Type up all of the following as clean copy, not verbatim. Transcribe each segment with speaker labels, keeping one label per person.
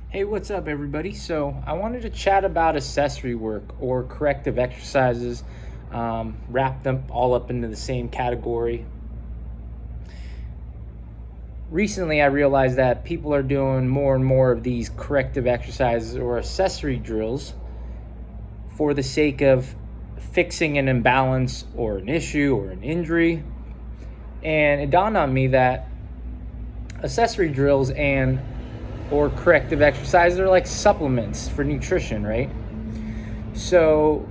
Speaker 1: Hey, what's up, everybody? So, I wanted to chat about accessory work or corrective exercises, wrap them all up into the same category. Recently, I realized that people are doing more and more of these corrective exercises or accessory drills for the sake of fixing an imbalance or an issue or an injury. And it dawned on me that accessory drills and or corrective exercises are like supplements for nutrition, right? So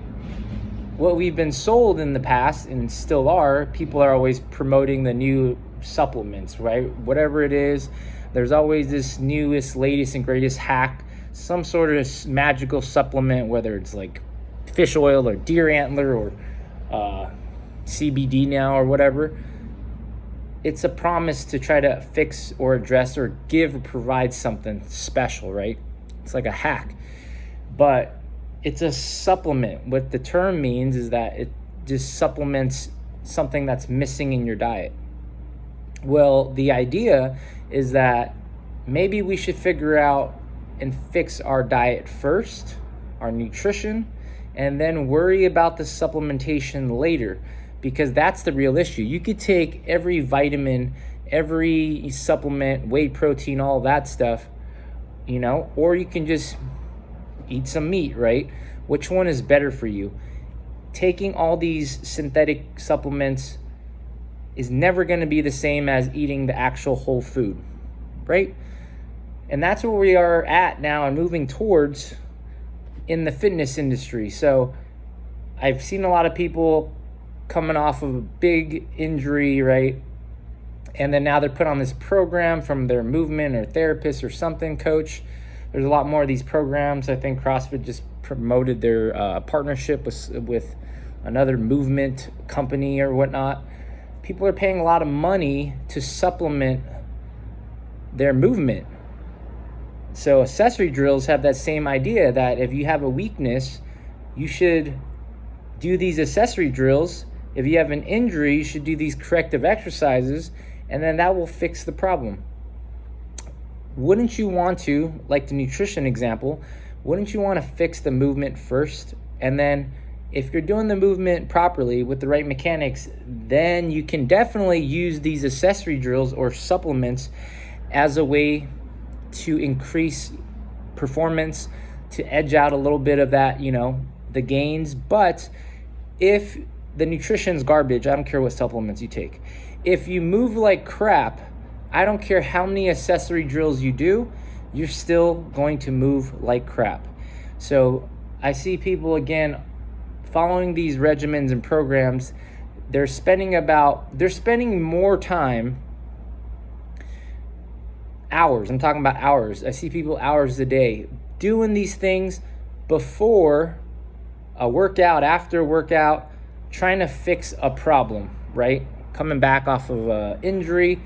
Speaker 1: what we've been sold in the past and still are, people are always promoting the new supplements, right? Whatever it is, there's always this newest, latest, and greatest hack, some sort of magical supplement, whether it's like fish oil or deer antler or CBD now or whatever. It's a promise to try to fix or address or give or provide something special, right? It's like a hack, but it's a supplement. What the term means is that it just supplements something that's missing in your diet. Well, the idea is that maybe we should figure out and fix our diet first, our nutrition, and then worry about the supplementation later, because that's the real issue. You could take every vitamin, every supplement, whey protein, all that stuff, or you can just eat some meat, right? Which one is better for you? Taking all these synthetic supplements is never going to be the same as eating the actual whole food, right? And that's where we are at now and moving towards in the fitness industry. So I've seen a lot of people coming off of a big injury, right? And then now they're put on this program from their movement or therapist or something, coach. There's a lot more of these programs. I think CrossFit just promoted their partnership with another movement company or whatnot. People are paying a lot of money to supplement their movement. So accessory drills have that same idea that if you have a weakness, you should do these accessory drills. If you have an injury, you should do these corrective exercises, and then that will fix the problem. Wouldn't you want to, like the nutrition example, wouldn't you want to fix the movement first? And then if you're doing the movement properly with the right mechanics, then you can definitely use these accessory drills or supplements as a way to increase performance, to edge out a little bit of that, the gains. But if the nutrition's garbage, I don't care what supplements you take. If you move like crap, I don't care how many accessory drills you do, you're still going to move like crap. So I see people, again, following these regimens and programs. They're spending more time, hours. I'm talking about hours. I see people hours a day doing these things before a workout, after a workout, trying to fix a problem, right? Coming back off of an injury.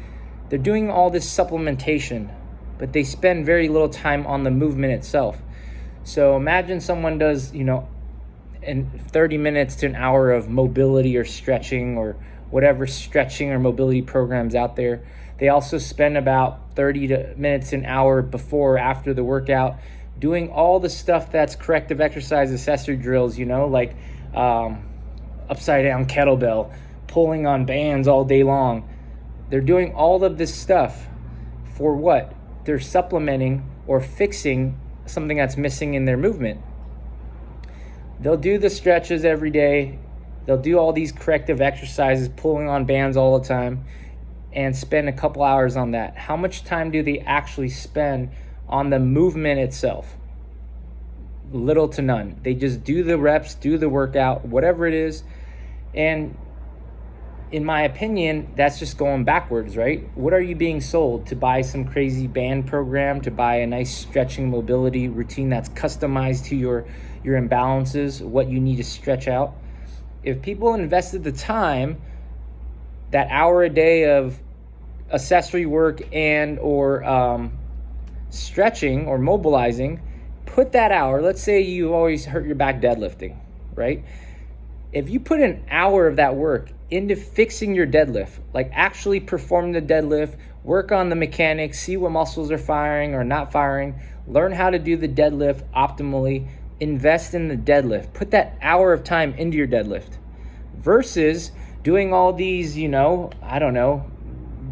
Speaker 1: They're doing all this supplementation, but they spend very little time on the movement itself. So imagine someone does, in 30 minutes to an hour of mobility or stretching or whatever stretching or mobility programs out there. They also spend about 30 minutes to an hour before or after the workout doing all the stuff that's corrective exercise accessory drills, like upside down kettlebell, pulling on bands all day long. They're doing all of this stuff for what? They're supplementing or fixing something that's missing in their movement. They'll do the stretches every day. They'll do all these corrective exercises, pulling on bands all the time, and spend a couple hours on that. How much time do they actually spend on the movement itself? Little to none. They just do the reps, do the workout, whatever it is. And in my opinion, that's just going backwards, right? What are you being sold? To buy some crazy band program, to buy a nice stretching mobility routine that's customized to your imbalances, what you need to stretch out? If people invested the time, that hour a day of accessory work and or stretching or mobilizing, put that hour, let's say you always hurt your back deadlifting, right? If you put an hour of that work into fixing your deadlift. Like actually perform the deadlift, work on the mechanics, see what muscles are firing or not firing, learn how to do the deadlift optimally, invest in the deadlift. Put that hour of time into your deadlift versus doing all these,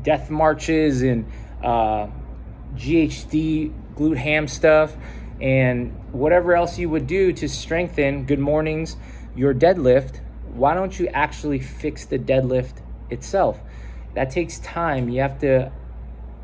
Speaker 1: death marches and GHD, glute ham stuff, and whatever else you would do to strengthen, good mornings, your deadlift. Why don't you actually fix the deadlift itself? That takes time. You have to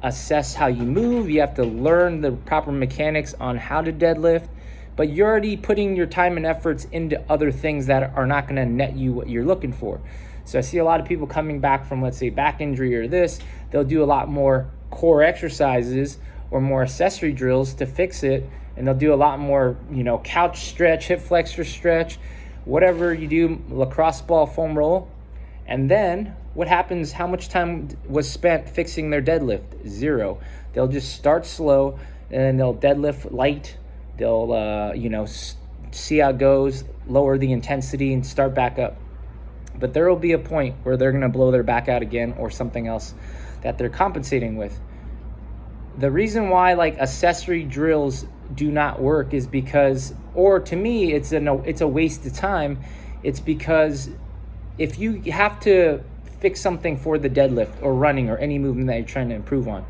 Speaker 1: assess how you move. You have to learn the proper mechanics on how to deadlift, but you're already putting your time and efforts into other things that are not going to net you what you're looking for. So I see a lot of people coming back from, let's say, back injury or this, they'll do a lot more core exercises or more accessory drills to fix it, and they'll do a lot more, couch stretch, hip flexor stretch, whatever you do, lacrosse ball foam roll. And then what happens? How much time was spent fixing their deadlift? 0. They'll just start slow and they'll deadlift light. They'll, see how it goes, lower the intensity and start back up. But there will be a point where they're going to blow their back out again or something else that they're compensating with. The reason why accessory drills do not work is because, or to me, it's a waste of time. It's because if you have to fix something for the deadlift or running or any movement that you're trying to improve on,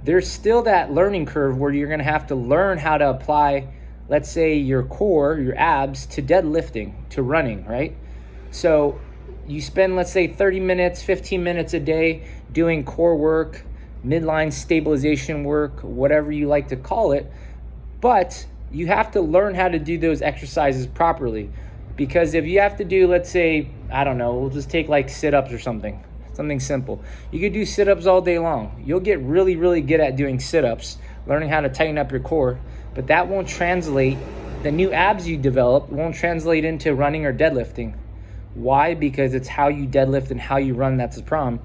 Speaker 1: there's still that learning curve where you're going to have to learn how to apply, let's say, your core, your abs to deadlifting, to running, right? So you spend, let's say, 30 minutes, 15 minutes a day doing core work, midline stabilization work, whatever you like to call it, but you have to learn how to do those exercises properly. Because if you have to do, let's say, we'll just take sit-ups or something simple. You could do sit-ups all day long. You'll get really, really good at doing sit-ups, learning how to tighten up your core, but that won't translate, the new abs you develop won't translate into running or deadlifting. Why? Because it's how you deadlift and how you run that's the problem.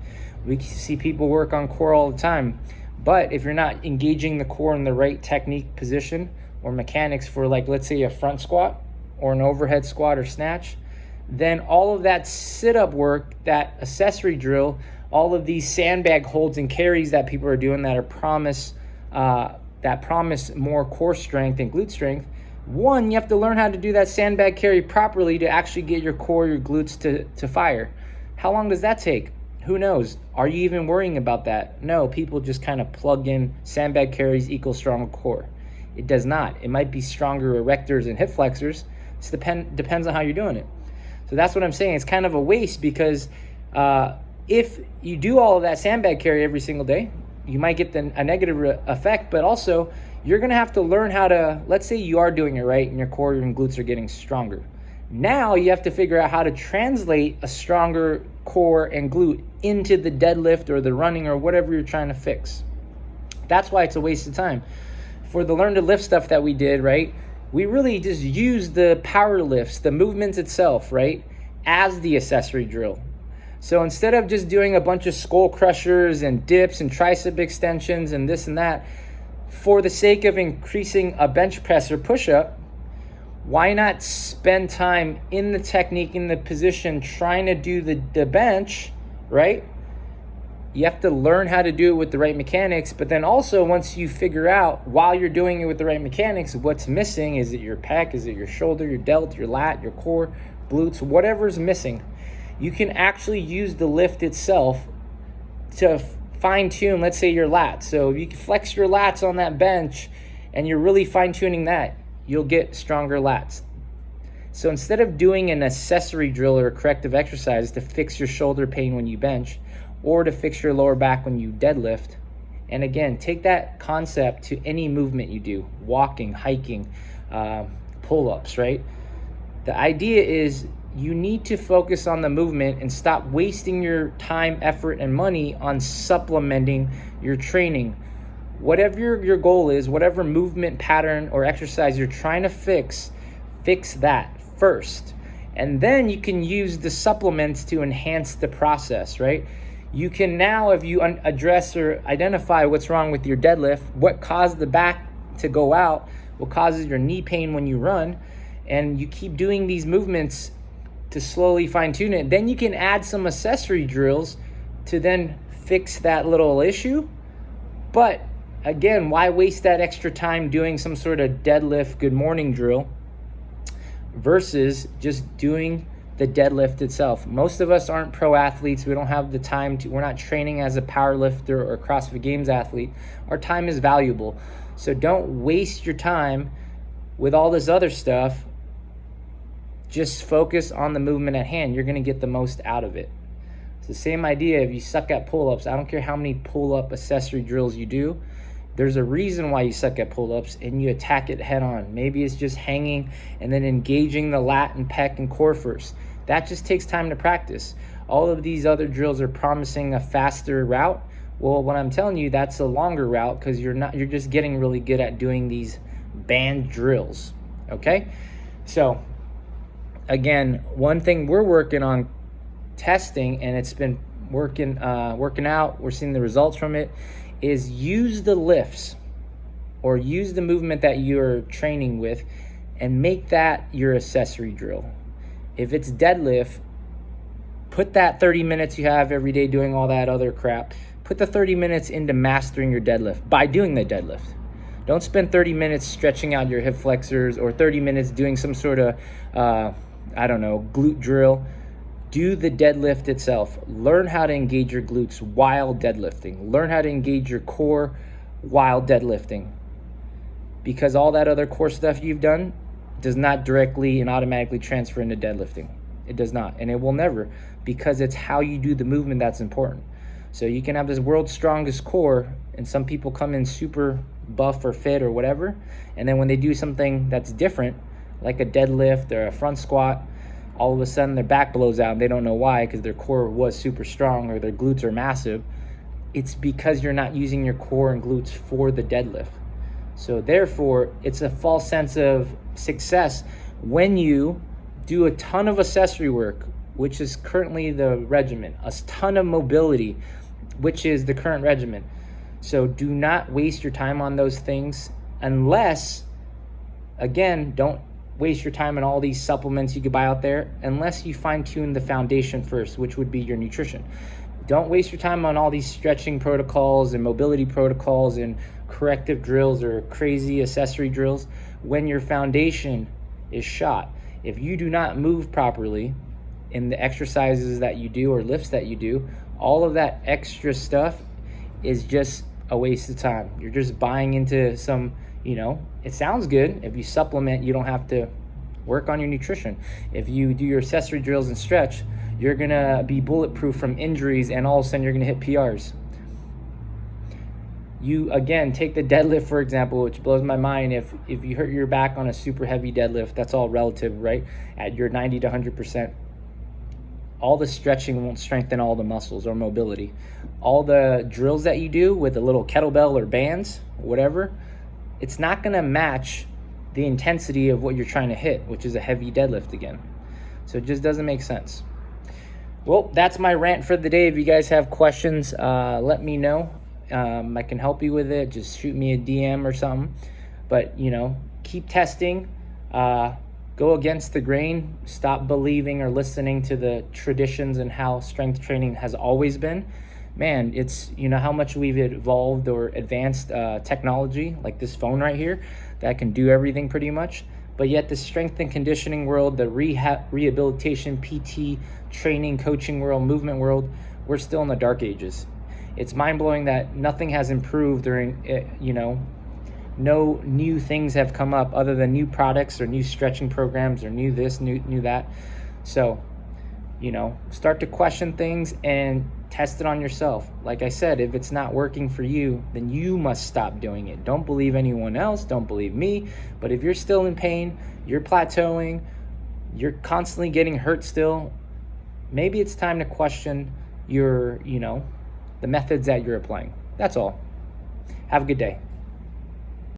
Speaker 1: We see people work on core all the time, but if you're not engaging the core in the right technique, position, or mechanics for let's say a front squat or an overhead squat or snatch, then all of that sit-up work, that accessory drill, all of these sandbag holds and carries that people are doing that promise more core strength and glute strength. One, you have to learn how to do that sandbag carry properly to actually get your core, your glutes to fire. How long does that take? Who knows? Are you even worrying about that? No, people just kind of plug in sandbag carries equals stronger core. It does not. It might be stronger erectors and hip flexors. It depends on how you're doing it. So that's what I'm saying. It's kind of a waste because if you do all of that sandbag carry every single day, you might get a negative effect, but also you're going to have to learn how to, let's say you are doing it right and your core and glutes are getting stronger. Now you have to figure out how to translate a stronger core and glute into the deadlift or the running or whatever you're trying to fix. That's why it's a waste of time. For the learn to lift stuff that we did, right, we really just used the power lifts, the movements itself, right, as the accessory drill. So instead of just doing a bunch of skull crushers and dips and tricep extensions and this and that, for the sake of increasing a bench press or push-up, why not spend time in the technique, in the position, trying to do the bench, right? You have to learn how to do it with the right mechanics, but then also once you figure out while you're doing it with the right mechanics, what's missing, is it your pec, is it your shoulder, your delt, your lat, your core, glutes, whatever's missing, you can actually use the lift itself to fine-tune, let's say, your lats. So if you can flex your lats on that bench and you're really fine-tuning that, you'll get stronger lats. So instead of doing an accessory drill or a corrective exercise to fix your shoulder pain when you bench or to fix your lower back when you deadlift, and again, take that concept to any movement you do, walking, hiking, pull-ups, right? The idea is you need to focus on the movement and stop wasting your time, effort, and money on supplementing your training. Whatever your goal is, whatever movement pattern or exercise you're trying to fix that first. And then you can use the supplements to enhance the process, right? You can now, if you address or identify what's wrong with your deadlift, what caused the back to go out, what causes your knee pain when you run, and you keep doing these movements to slowly fine tune it. Then you can add some accessory drills to then fix that little issue. But again, why waste that extra time doing some sort of deadlift good morning drill versus just doing the deadlift itself? Most of us aren't pro athletes. We don't have the time to, we're not training as a power lifter or CrossFit Games athlete. Our time is valuable. So don't waste your time with all this other stuff. Just focus on the movement at hand. You're gonna get the most out of it. It's the same idea if you suck at pull-ups. I don't care how many pull-up accessory drills you do. There's a reason why you suck at pull-ups, and you attack it head on. Maybe it's just hanging and then engaging the lat and pec and core first. That just takes time to practice. All of these other drills are promising a faster route. Well, what I'm telling you, that's a longer route because you're just getting really good at doing these band drills, okay? So again, one thing we're working on testing, and it's been working out, we're seeing the results from it, is use the lifts or use the movement that you're training with and make that your accessory drill. If it's deadlift, put that 30 minutes you have every day doing all that other crap, put the 30 minutes into mastering your deadlift by doing the deadlift. Don't spend 30 minutes stretching out your hip flexors or 30 minutes doing some sort of, glute drill. Do the deadlift itself. Learn how to engage your glutes while deadlifting. Learn how to engage your core while deadlifting. Because all that other core stuff you've done does not directly and automatically transfer into deadlifting. It does not, and it will never, because it's how you do the movement that's important. So you can have this world's strongest core, and some people come in super buff or fit or whatever, and then when they do something that's different, like a deadlift or a front squat, all of a sudden their back blows out and they don't know why, because their core was super strong or their glutes are massive. It's because you're not using your core and glutes for the deadlift. So therefore, it's a false sense of success when you do a ton of accessory work, which is currently the regimen, a ton of mobility, which is the current regimen. So do not waste your time on those things unless, again, don't waste your time on all these supplements you could buy out there unless you fine-tune the foundation first, which would be your nutrition. Don't waste your time on all these stretching protocols and mobility protocols and corrective drills or crazy accessory drills when your foundation is shot. If you do not move properly in the exercises that you do or lifts that you do, all of that extra stuff is just a waste of time. You're just buying into some, it sounds good. If you supplement, you don't have to work on your nutrition. If you do your accessory drills and stretch, you're gonna be bulletproof from injuries, and all of a sudden you're gonna hit PRs. You, again, take the deadlift, for example, which blows my mind. If you hurt your back on a super heavy deadlift, that's all relative, right? At your 90 to 100%, all the stretching won't strengthen all the muscles or mobility. All the drills that you do with a little kettlebell or bands, whatever, it's not gonna match the intensity of what you're trying to hit, which is a heavy deadlift again. So it just doesn't make sense. Well, that's my rant for the day. If you guys have questions, let me know. I can help you with it. Just shoot me a DM or something. But, keep testing. Go against the grain. Stop believing or listening to the traditions and how strength training has always been. Man, it's, how much we've evolved or advanced technology, like this phone right here, that can do everything pretty much. But yet the strength and conditioning world, the rehabilitation, PT, training, coaching world, movement world, we're still in the dark ages. It's mind-blowing that nothing has improved no new things have come up other than new products or new stretching programs or new this, new that. So, start to question things and test it on yourself. Like I said, if it's not working for you, then you must stop doing it. Don't believe anyone else. Don't believe me. But if you're still in pain, you're plateauing, you're constantly getting hurt still, maybe it's time to question your, the methods that you're applying. That's all. Have a good day.